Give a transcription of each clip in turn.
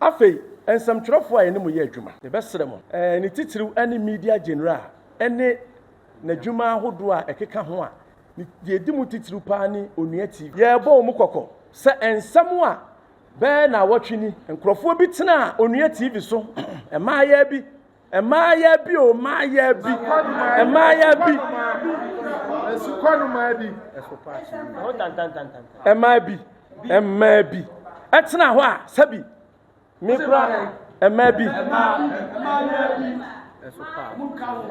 Afia, and some trophy in the Muya Juma. The best ceremony. And it is any media general, any Najuma who do a Kekahua. The Dimutitru Pani, Unieti, Yabo Mukoko, Sir and Samoa, Bear now watching and Crawford Bitna, Unia TV so, and my yabi, and my yabi, oh my yabi, and my yabi, and my be, and maybe. That's not why, Sabi, Mibra, and maybe.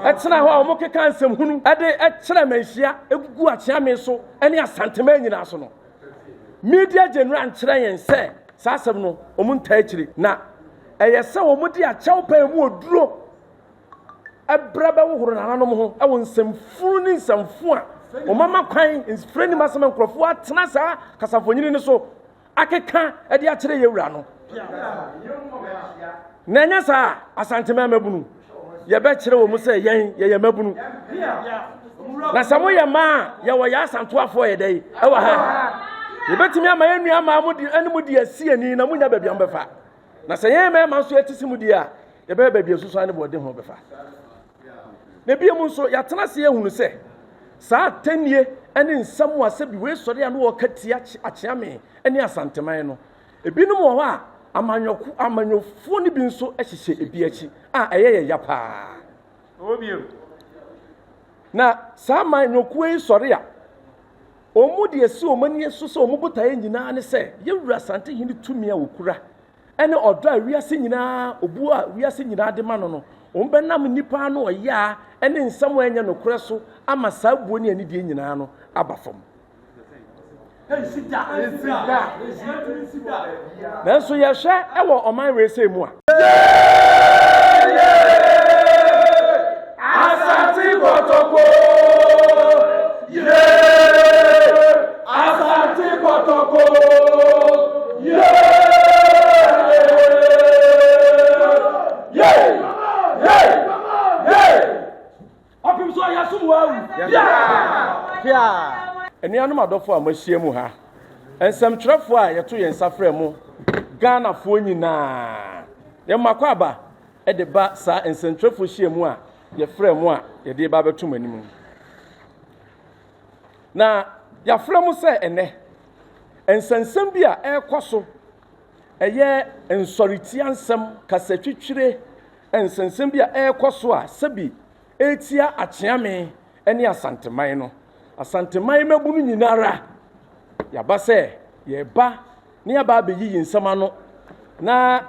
That's not how Moka can some who at the Manhyia, a good chame so, any a Santaman in Arsenal. Media general try and say, Sassano, Omuntachi, na, a so mudia chowpay would draw a brabber who an animal. I want some fooling some fun. O Mamma crying is friendly Massaman Crawford, Tanasa, Casafonino so. I can't at the Atria Rano. Nana, sir, a Santamabunu. Your bachelor will say, Yang, Yamabunu. Now, some way, ma, Yawayas and 12 for a day. You bet me, my enemy, Amudia, see and in a Munya baby on Befa. Now, say, yeah, man, so Tisimudia, the baby of Susan about them over. Maybe a monso, Yatanasia, who say, Sa 10 years, and in some was said, we sorry and walk at Tiachame, and near Santa Mano. A binomo, Amanyo, funny being so as she say, a beachi, yapa. Now, some might no quay sorry. Omudi so many so mubuta engina and say, you rasanti him to me a ukura. And or we are singing Obua, we are singing at the manono. Umbenam nipano a ya, and in somewhere in no creso, I'm a sabuni and Indianano, Abafom. That's so you share our on my race more. Asante Kotoko, Asante Kotoko, and the animal for Monsieur Muha, and some truffle ya to yen safremo, Ghana for you na. Ya makwaba at the back, sir, and some truffle shemwa, your friend moi, your dear Baba too many moon. Now, your friend say, and Sensambia air quasso, a year and soritian some cassetry, and Sensambia air quassoa, Sabi, 8 years at Chiame, and ya Santa Mino. A Santa Mino Buninara. Ya basse, ye ba, near Baby in Samano. Na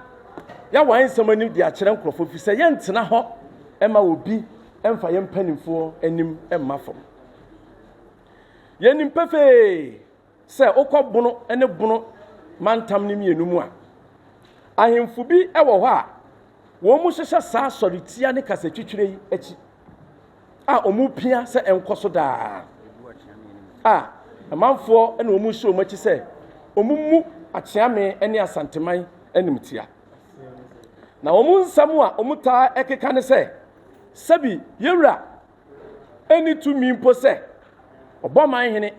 ya wine some new dear Chiranko for Fisayant na hot, Emma will be, and for young penny for, and him and Maffum. Yenim pefe, say, Oko Bono and a Bono, man tamnimi numua. I am Fubi Ewa, Womusha sa solitiani cassetry echi. Ah, Omupia say and Kosoda. Ah, a man for and Omusho much say, Omumu at Chiame any a Santamai enimtia. Now, Omun Samua, Omuta Eke can say, Sabi, Yura, any 2 mean posse. Obama in it,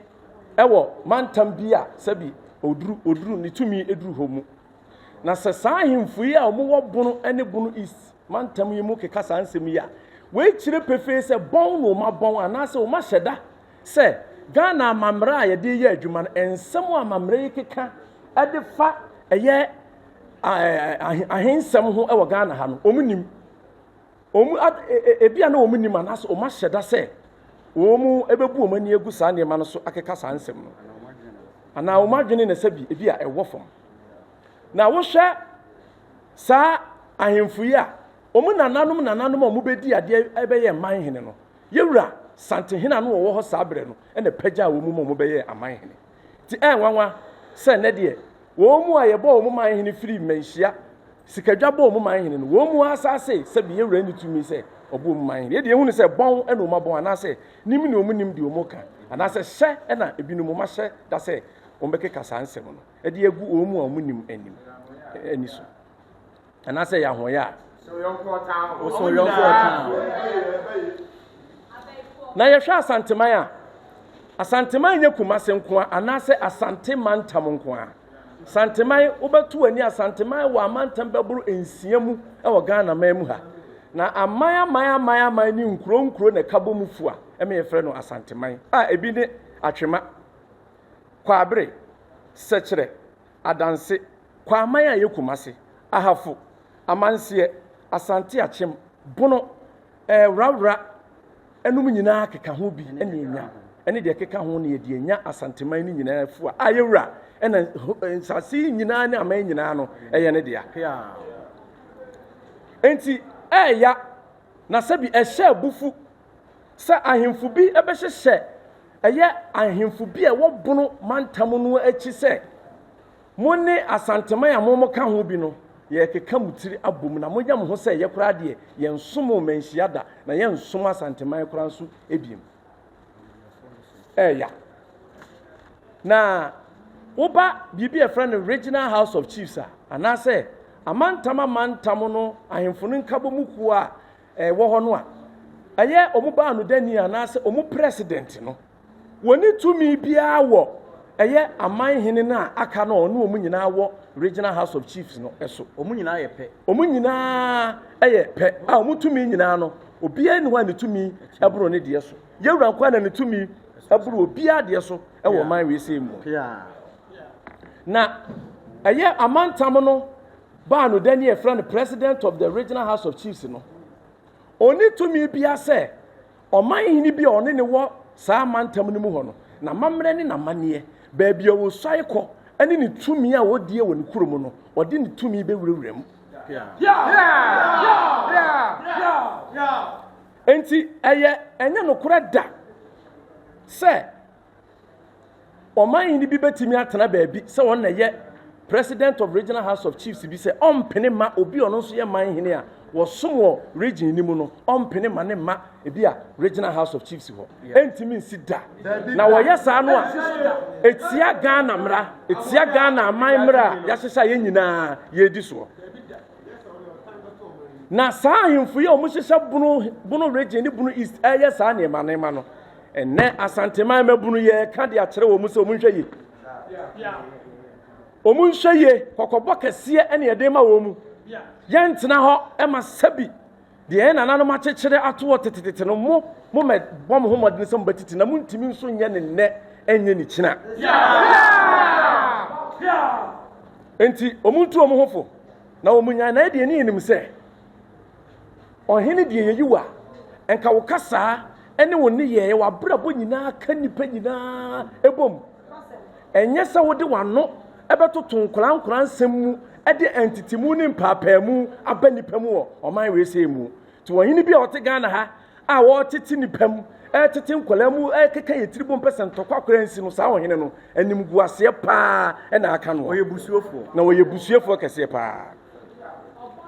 Ewo, Mantambia, Sabi, Odru, ni to me, Edru Homu. Na sasa him fuya omo bono ene bono is mantam yimu ke kasa ansemiya we chire pefe se bon no ma bon anase o ma hyeda se Ghana mamra ye de ye adwuma ensem amamra yekeka ade fa eye ahensem ho e wo Ghana ha no omunim omu ebia na omunim anase o ma hyeda se omu ebebu omani egu sa ne ma no so akeka sa ansem no ana o ma dwene na sabi ebia e wo fom. Na wo hwe sa ahemfuyi a omu nananom omu bedi ade ebeye man hene no yewura sante hena no wo ho sa abre no ene pagya wo mu omu beye aman hene ti enwanwa se ne de wo mu ayebo omu man hene firi Manhyia sikadwabo omu man hene no wo mu asase se bi yewura ni tumi se obu omu man hene ye de ehunu se bon ene omu bon anase nim ni omu nim de omu ka anase hye ena ebinu ma hye da se ombeke kasa ansem no e de egu omu omu nim anim eni so anase ya hoya so yonko ta na ye hwa asanteman a asanteman nya kuma se nko anase asante mantam nko a santeman wobɛtu ani asanteman wɔ amantam bɛboro ensia mu ɛwɔ Ghana man mu ha na amaya ni nkuro na kabo mu fu a ɛmɛ yɛfrɛ no asanteman a ebi ne atwema kwabere sɛkyerɛ adanse kwamaya a yɛkumase ahafo amanseɛ asante akyem bono rawra enum nyinaa keka ho bi ɛne nya ɛne deɛ keka ho ne yɛde nya asanteman ni nyinaa fu a ayɛwura ɛna nsase nyinaa ne aman nyinaa no ɛyɛ ne dea enti ɛya na sɛbi ɛhyɛ bufu sɛ ahemfo bi ɛbɛhyehyɛ ɛyɛ ahemfo bi a wɔbono mantam no akyi sɛ mo ne asanteman a mo ka ho bi no yɛkeka mutiri abom na monya mo ho sɛ yɛ kora deɛ yɛnsom manhyia da na yɛnsom asanteman kora nso ebiem ɛya na woba bibi a friend regional house of chiefs a anaasɛ amantam no ahemfo no nkabo mu kuo a ɛwɔ hɔ no a ɛyɛ ɔmo baa no dani anaasɛ ɔmo president no wɔne tumi biara wɔ ɛyɛ amanhene no a aka no ɔno ɔmo nyinaa wɔ regional house of chiefs no ɛso ɔmo nyinaa yɛ pɛ ɔmo nyinaa ɛyɛ pɛ a ɔmo tumi nyinaa no obiara ne hɔ a ne tumi ɛboro ne deɛ so yɛwura nkwa na ne tumi ɛboro obiara deɛ so ɛwɔ man wei sɛ mu na ɛyɛ amantam no baa no dani a friend president of the regional house of chiefs no oni tumi bia sɛ ɔmanhene bi a ɔne ne wɔ saa amantam no mu hɔ no na mammerɛ ne na maneɛ baabi a wɔsuae kɔ ɛne ne tumi a wɔdie wɔ ne kurom no ɔde ne tumi bɛwurawura mu enti ɛnyɛ nokorɛ da sɛ ɔmanhene bi bɛtumi atena baabi sɛ wɔn na yɛ president of regional house of chiefs bi sɛ ɔmpene ma obi ɔno nso yɛ manhene a wɔsom wɔ region ni mu no ɔmpene ma ne ma ebi a regional house of chiefs hɔ ɛntimi nsi da na wɔyɛ saa no a etia Ghana mmara etia Ghana aman mmara a yɛahyehyɛ a yɛn nyinaa yɛdi soɔ na saa ahemfo yi a wɔn hyehyɛ bono region ne bono east ɛyɛ saa nneɛma no ɛnɛ asanteman mɛbono yɛ ka de akyerɛ wɔn sɛ wɔn nhwɛ yie wɔn nhwɛ yie kɔkɔbɔ kɛseɛ ɛne yɛde ma wɔn mu yɛntena hɔ ɛma sɛbi deɛ nananom akyekyere ato wɔ tetetete no mo mɛ bɔ mo ho mmɔden sɛ mbɛtete na montimi nso nyɛ ne nnɛ ɛnyɛ ne kyina enti ɔmontu ɔmo ho fo na ɔmo nya na ɛdeɛ ne yɛnim sɛ ɔhene deɛ yɛyi wa ɛnka wo kasaa ɛne wo ne yɛɛ wabrabɔ nyinaa ka nnipa nyinaa ɛbom ɛnyɛ sɛ wode wano ɛbɛtoto nkora nsɛm mu ɛde entitimu ne mpaapaemu aba nipa mu wɔ ɔman wei sɛ mu to wɔhene bi a ɔte Ghana ha a wɔtete nipa mu ɛtete nkɔla mu ɛkeka yɛ tiribo mpɛsɛ ntɔkwa akora nsi no saa ɔhene no anim gu aseɛ paa ɛna aka no ɔyɛ busuafoɔ kɛseɛ paa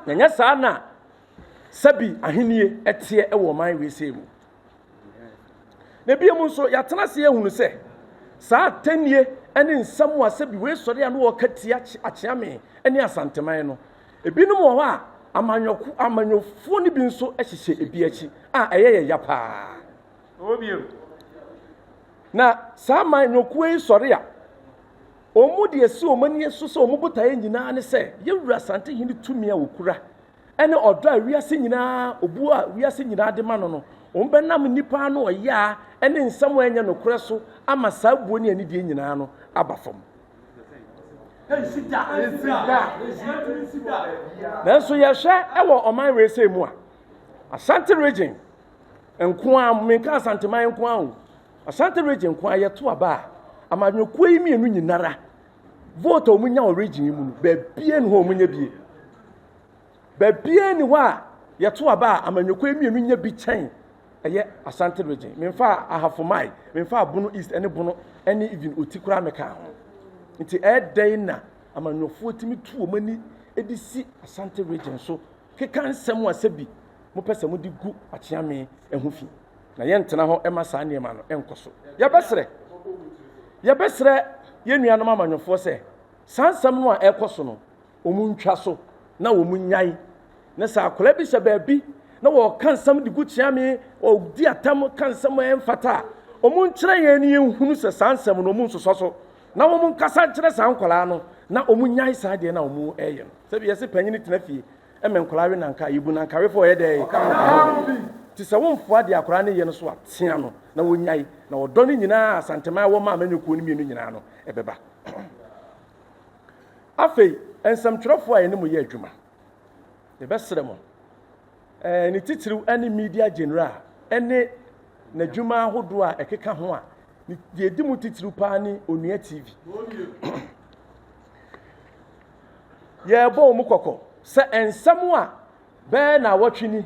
nyɛ saa na sabi ahenie ɛteɛ ɛwɔ ɔman wei sɛ mu na bia mu nso yɛatena se yɛhunu sɛ saa tanie ɛne nsɛm a sabi wei sɔre a no wɔka tia akyeame ɛne asanteman no ebinom wɔ hɔ a amanyɔfoɔ no bi nso ɛhyehyɛ ebi akyi a ɛyɛ yɛya paa na saa amanyɔkuo yi sɔre a ɔmo de esi ɔmo ani so sɛ ɔmo botaeɛ nyinaa ne sɛ yɛwura asantehene tumi a wɔkura ɛne ɔdɔ a wiase nyinaa obu a wiase nyinaa de ma no ɔmo bɛnam nipa no ɔyɛ a ɛne nsɛm a ɛnyɛ nokorɛ so ama saa buo ne anidie nyinaa no aba fam nanso yɛhwɛ ɛwɔ ɔman wei sɛ mu a Ashanti region nko a menka asanteman nko a o Ashanti region nko a yɛto aba a amanyɔkuo yi mmienu nyinara vote a ɔmo nya wɔ region yi mu no baabie ne hɔ ɔmo nya bie baabie ne hɔ a yɛto aba a amanyɔkuo yi mmienu nya bi kyɛn ɛyɛ Ashanti region memfa ahafomai memfa abono east ɛne bono ɛne even otikura meka ho nti ɛdɛn na amanyɔfoɔ timi tu wɔn ani edi si Ashanti region so keka nsɛm a sɛbi mo pɛ sɛ mo de gu akyeame ɛho fi na yɛntena hɔ ɛma saa nneɛma no ɛnkɔ so yɛbɛsrɛ yɛn nuanom amanyɔfoɔ sɛ saa nsɛm no a ɛkɔ so no wɔn ntwa so na wɔn nyae na saa akɔla bi hyɛ baabi na wɔka nsɛm de gu kyeame ɔdi atam ka nsɛm ɛmfata wɔn nkyerɛ yɛn ne yɛn hunu sɛ saa nsɛm no wɔn nsosɔ so na wɔn nkasa nkyerɛ saa nkɔla no na omunyai saa de na omu eye no se bi yesi panyini tena fie emenkolare nanka yibu nankare fo yede ti se wonfo ade akora ne ye no so atea no na wonyai na odo ne nyina asantema wo ma amanyuko ne mienu nyina no ebeba afei ensamtwerefo a ye ne mo ye adwuma ye besere mo ni titiriw ani media general ene na adwuma hodo a ekeka ho a ye di mu titiriw pa ni Onua TV ye bo mu kokko se ensam a be na watwini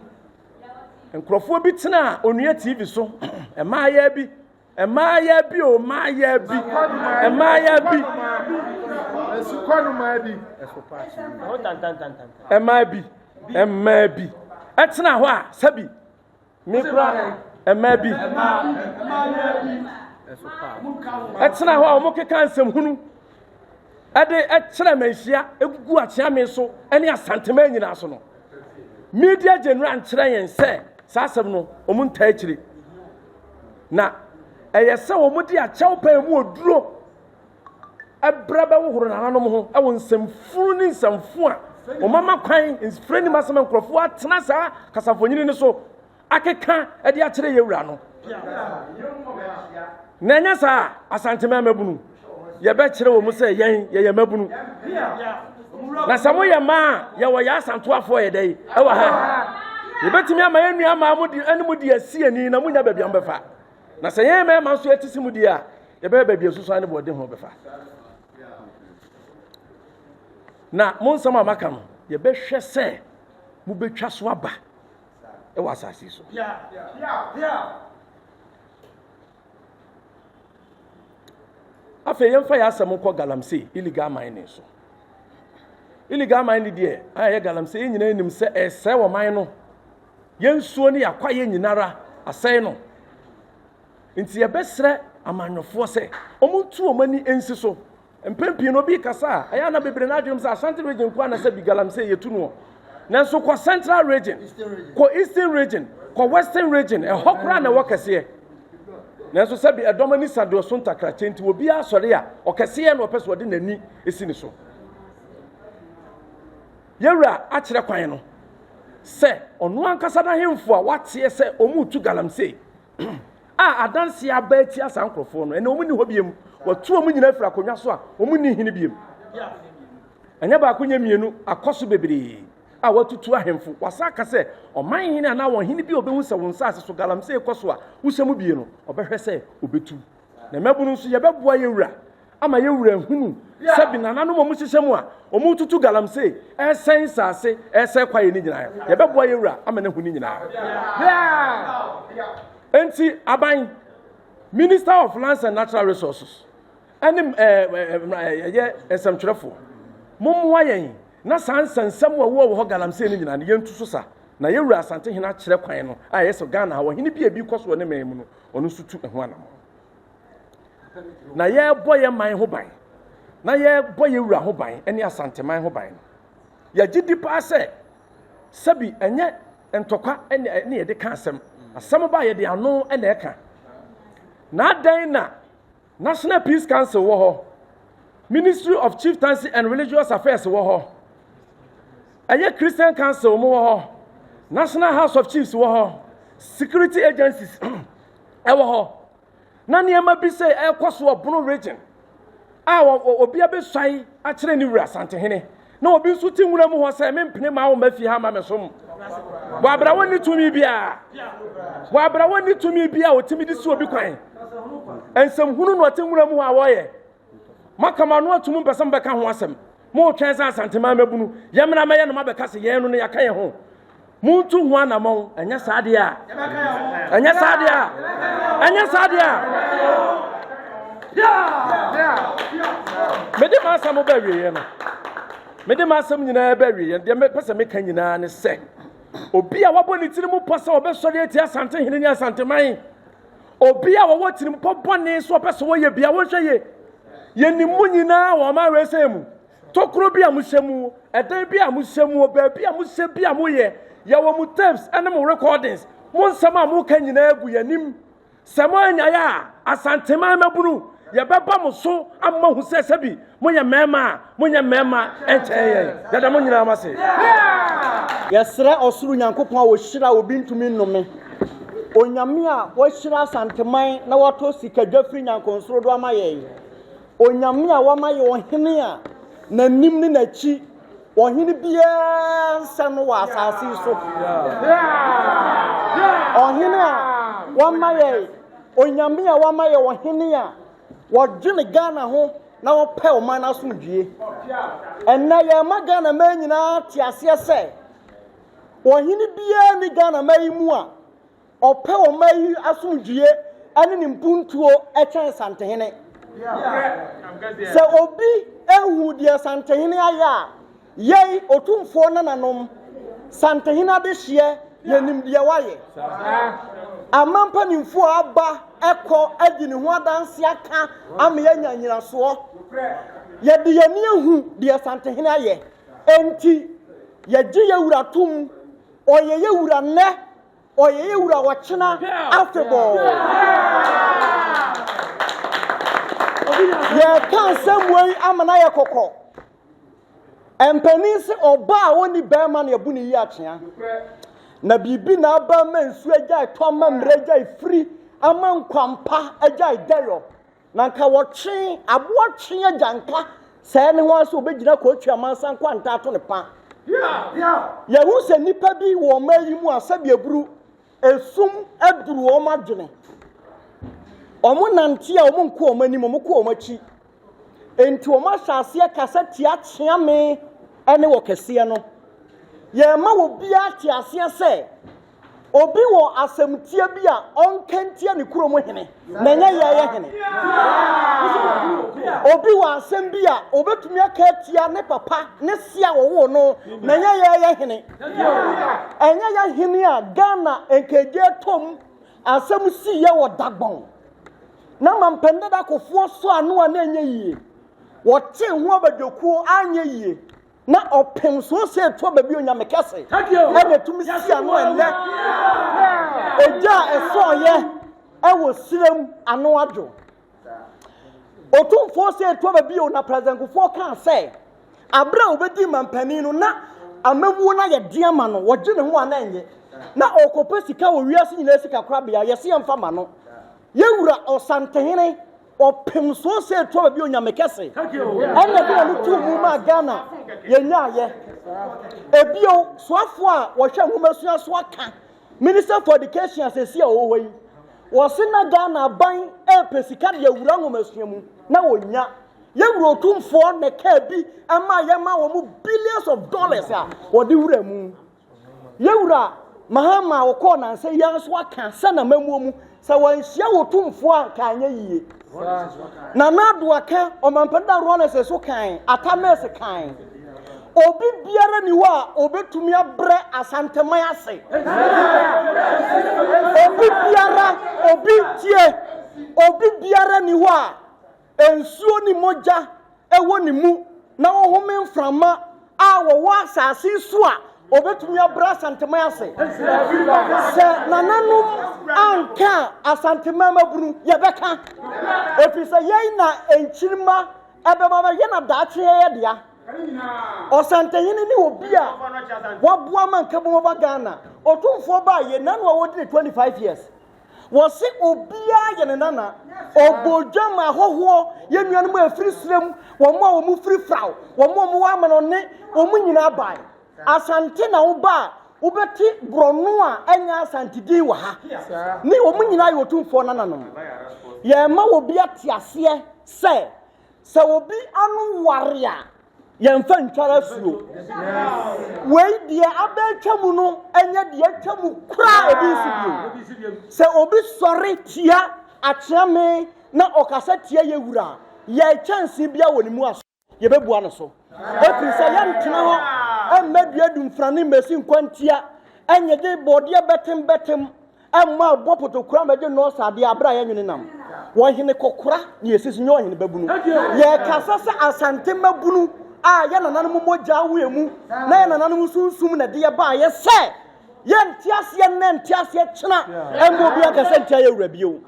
nkrofo bi tena Onua TV so emaaya bi o maaya bi esukwanu maabi o tan ema bi etena ho a sabi mikra ema bi etena ho a omo keka nsem hunu ade ekyere manhyia egugu akyame so ene asantema nyina so no media general nkyere yen se saasem no omo nta akyire na eyese omo di akyew pa mu oduro abraba wo horo nananom ho ewo nsemfuru ni nsemfu a omama kwan nsfreni masem nkrofo atena saa kasafonyini ne so akeka ede akyere yewura no na nya saa asantema mabunu ye be kyere wo mu se yen ye mabunu na samo ye ma ye wo ya asanto afo ye dai e wa ha ye betimi ama ye nua ma amudi animu di asi ani na munya babia mbefa na se ye ma so etisi mu di a ye be babia susu ani bo de ho befa na monsam amaka no ye be hwe se mu betwa so aba e wa asasi so afa yemfa ya asem ko galamsey illegal mining so illegal mining die aye galamsey nyina enim se ese wo man no yensuo ne yakwaye nyinara asai no nti ye besre amanyofo se omuntu omani ensi so empempi no bi kasa aya na bebre na adwum se Ashanti region kwa na se bi galamsey yetu no nanso ko central region ko eastern region ko western region e hokra na wakase nanso sabi edomani sado so ntakra nti obi asore a okese na opeso de nani esi ni so yewura akire kwan no se onu ankasa da hemfo a wate se omutu galamsey a adanse abati asankrofo no ene omuni ho biem watu omu nyina fira konwa so a omuni hini biem anya ba akonya mienu akoso bebre a watutu ahemfo wasaka se oman hini ana won hini bi obehu se won sase so galamsey koso a wusemu bie no obehwe se obetu na mabunu nso yebeboa yewura ama yewura hunu sabi nananom omu hyehyemu a omu tutu galamsey esen sase esen kwaye ni nyina yebeboa yewura ama na huni nyina enti aban Minister of Lands and Natural Resources anim ye esamtwerefo momwa yen na sansansam wo ho galamsey ni nyina ne yentu so sa na yewura asante hena kyere kwan no a yeso Ghana ha wo hene bi koso ne memu no onu sutu eho anam na ye boye man ho ban na ye boye wura ho ban ene asante man ho ban ya gidi pa se sabi enye entokwa ene ye de ka asem ba ye de ano ene eka na dan na National Peace Council wo ho Ministry of Chieftaincy and Religious Affairs wo ho aye Christian Council mo wo ho National House of Chiefs wo ho security agencies e wo ho na niema bi se e kwaso obono region a obi abesai a kire ni wura sante hene na obi nso ti nwura mu ho se mempene ma wo mafi ha ma mesom Wabra woni tumi bia otimi di so obi kwan ensem hunu no atenwura mu ha woye makama no atumu mpesem beka ho asem mo twen san santema mabunu yemna maye no mabeka se yen no ne yaka ye ho muntu ho anamon anya saade a mede masam ba wiye no mede masam nyina ba wiye de pese meka nyina ne se obi a wabɔ ne tiri mu pɔsɛ obɛsɔre atia asante hene ne asante man obi a wɔwɔ tiri mu pɔbɔne so pɛsɛ wɔyɛ bia wɔhwɛ ye yɛnimu nyinaa wɔ ma wɛsɛ mu tokuro bi a muhyɛ mu ɛdan bi a muhyɛ mu baabi a muhyɛ bi a moyɛ yɛwɔ mu tapes ɛne mu recordings mo nsɛm a moka nyinaa gu yɛnim sɛ mo anyaeɛ a asante man mabunu ye beba mo so amma hu se bi monya mema enche dada mo nyina ma se yesra osuru nyankopon wo hira obi ntumi nnome onyame a wo hira santeman na wato sikadwafri nyankonsoro do amaye onyame a wamaye ohene a nanim ne nachi ohene bia nsa no wa asase so ohene a wamaye onyame a wamaye ohene a wodwene Ghana ho na wo pe o man asomdwie enna ye magana manyina tiase se ohene bia ni Ghana mayimu a ope o mayi asomdwie ane ni mpuntuo echen santehene se obi ehu die santehene aya yei otumfo nananom santehene de hye yenim die waye amampa nimfo aba eko agini ho adanse aka amya nyanyiraso ye de ye ne ehu die santehene aye enti ye gye yewuratum oyeye wura ne oyeye wura wachina afterboard ye kan samwei amana ye kokko empanisi oba woni bema na ebu ni yi akyea na bibi na aba mansu agya to mamreja ifri ama nkwampa agya dayo na nka wotwe aboatwe agyanka sai ne ho aso obegina ko atwa mansan kwanta to ne pa ya hu se nipa bi wo mayi mu asabi eburu esum aduru o madwene omo nante a omo nko omo anim omo ko omo achi enti omo asase kasa tia kyea me ene wo kese no ye ma wo bia tiase se obi wo asamtie bi a onkantie ne kuro mo hene na nya ye hene obi wo asem bi a obetumi aka tia ne papa ne sia wo no na nya ye hene enya ya hene a Ghana enkeje tom asem si ye wo dagbon na mampende da kofo so anu a na nya yie wo te ho abadwokuo anya yie na opem so se to ba bi onyame kese e betumi si anu enle eja eso ye e wo sirem anu adwo otumfo se to ba bi ona presenkufo kan se abra obedi mampani no na amawu na ye diama no woje ne ho ananye na okopa sika wo wiase nyina sika kora bia ye se yemfa ma no yewura osantehene opem so se to ba bi onyame kese ene bi no tu mu ma Ghana yenya ye ebio soafo a wo hwe homasua so aka Minister for Education asesi a wo hoyi wo se na Ghana ban pesika de yewura homasua mu na wonya yewura otumfo ne ka bi ama ye ma wo mu billions of dollars a wo de wura mu yewura mahama wo ko na nse yan so aka sana mamu mu sa wanhia wotumfo a ka anya yie na nado aka omampenda rona se so kan atames kan obi biara ni wa obetumi abre asanteman ase obi biara ni wa ensuo ni moja ewo ni mu na wo home mframa a wo wa asase so a obetumi abre asanteman ase se nananum anka asanteman mabunu ye beka efisa ye na enchirima ebema ye na daache ye dia osantehini ni obi a wabua manka bo ba Ghana otumfo ba ye nanu a wodi 25 years wose obi a ye ne nana obodwama hoho ye nuanu ma afiri srem wo mo a wo mu free fraw wo mo wa amano ne wo mu nyina bai asante na wo ba ubeti bronu a enya asantidi wa ha ni wo mu nyina ye otumfo nana no ye ma obi atiase se obi anu waria yemfa ntwara suo wei die abetwamu no enye die twamu kura obi sibio se obi sori tia akyame na okasa tia yewura ye chance bia wonimu aso ye bebua no so efi se ye ntena ho emmedua dumfrane mesi nkwantia enye de bode betem emma bopotokura meje no sade abra ye nwene nam wo hene kokora na yesisi nyo hene babunu ye kasasa asante mabunu a ya nananum moja awemu na ya nananum sunsum na de ba ye se ye ntiase ne ntiase kyena embo bia kasa ntia ye wura bio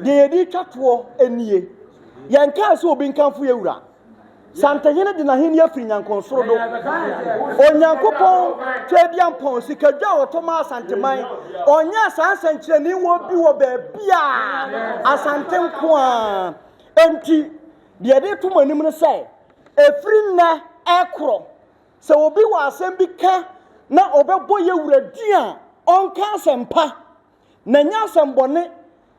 de yedi twato enie Yanka so obi nkanfo yewura. Santehene de na hene afiri nyankonsoro do. Onyankopon twediampon sikadwa otoma santeman. Onya sansankyere ni wo bi wo ba bia. Asantenko a. Enti de de to manim no sai. Efiri na ekro. Se obi wa asem bi ka na obebo yewura di a onka asempa. Na nya asembone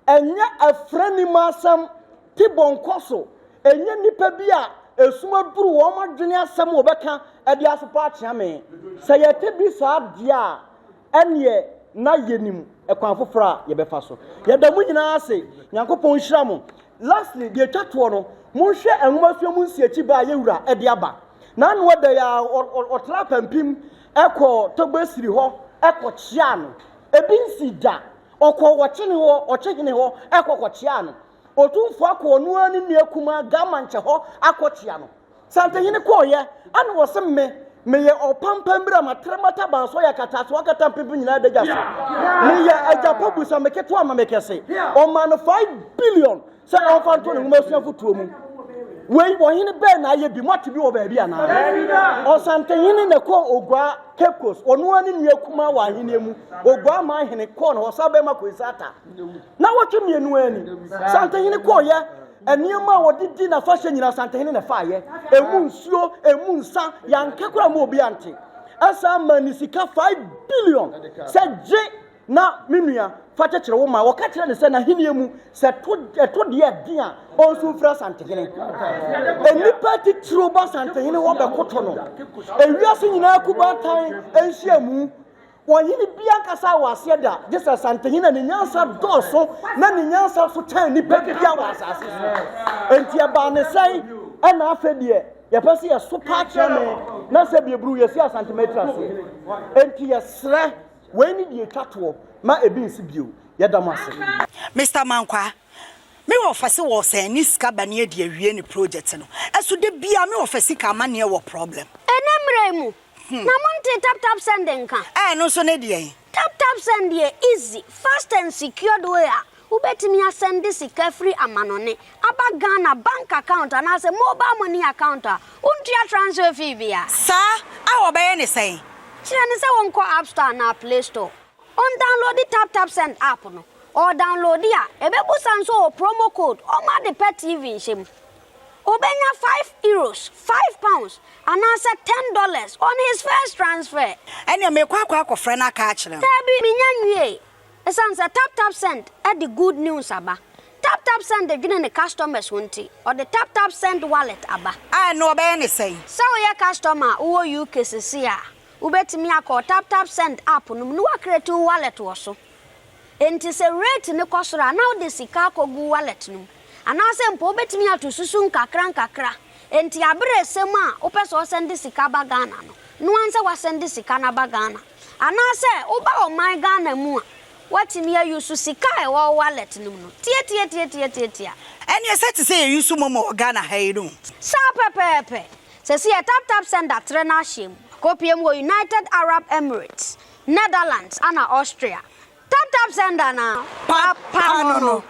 enya afrani masam ti bonkoso. Enya nipa bi a esuma duru wo madwene asem wo beka e dia sopa akya me se yete bi sa dia ene na yenim ekwan fofora ye befa so ye da mu nyina ase nyankopon hira mo lastly de twatwo no mo hwe enwomafia mu nsiachi ba ye wura e dia ba na anu da ya otra pampim ekọ togbesiri ho ekọ chia no ebi nsi da okọ wochene ho ochegene ho ekọ kochia no otumfo akọ onu ani nekuma gamanche ho akochia no santehene ko ye anu wo se me ye opampambra matremata banso ya kataso akata mpempe nyina da gasa me ye ajapo busa meketo ama mekese o man 5 billion se on fanto ne ngumasuan futuo mu wei wohene be na ye bi moti bi wo ba bia na o santehene ne ko ogwa kekos onu ani nekuma wa hene mu ogwa ma hene ko no osa be mako isata na wotu mienu ani santehene ko ye eniema wodidi na fashe nyina santehene na faaye emu nsuo emu nsa yankekura mu obi ante asa manisika 5 billion se je na minua fache kire wo ma wo ka kire ne se na henie mu se to de dia onsu fra santehene enipa ti troba santehene wo be koto no ewiase nyina kuba tan enhia mu wonyini bia kasa wase da jesa santehene ne nyansa doso na ne nyansa so tan ni bia wasase so enti aba ne sai ana afedie ya pese ya super chame na se biebru ya si centimeter so enti ya sre weni die twatwo ma ebi nsi bio ya damase Mr. Mankwa me wo fase wo se ni sika bane e de awie ni project no eso de bia me wo fase ka ma ne wo problem enemremu na monte tap sending ka no so ne de tap send ye easy fast and secured way ubetimi asend sika free amanone aba Ghana bank account and as a mobile money account untia transfer fee bia sa awo be ne say kire ne se won ko app store na play store on download the tap send app no or download ya ebebu sanso promo code o ma de pet TV shim obenya €5 £5 and answer $10 on his first transfer ene me kwa akofre na ka akire tabi minyanwie esan se tap send at the good news aba tap send the gine ne customers wonti or the tap send wallet aba no obey ne say so your customer wo UK sesia ubetimi akọ tap send app no no create wallet wo so enti se rate ne kosora now the sika kogu wallet no anase mpo obetimi atosusu nkakra enti abere sema opeso send sika ba Ghana no anse wa send sika na ba Ghana anase oba o my Ghana mu watimi ayusu sika e wo wallet no tie ene se te say yusu momo Ghana hayiru sa pepepe se si tap send atre na him kopiem wo United Arab Emirates Netherlands and Austria tap send na papa no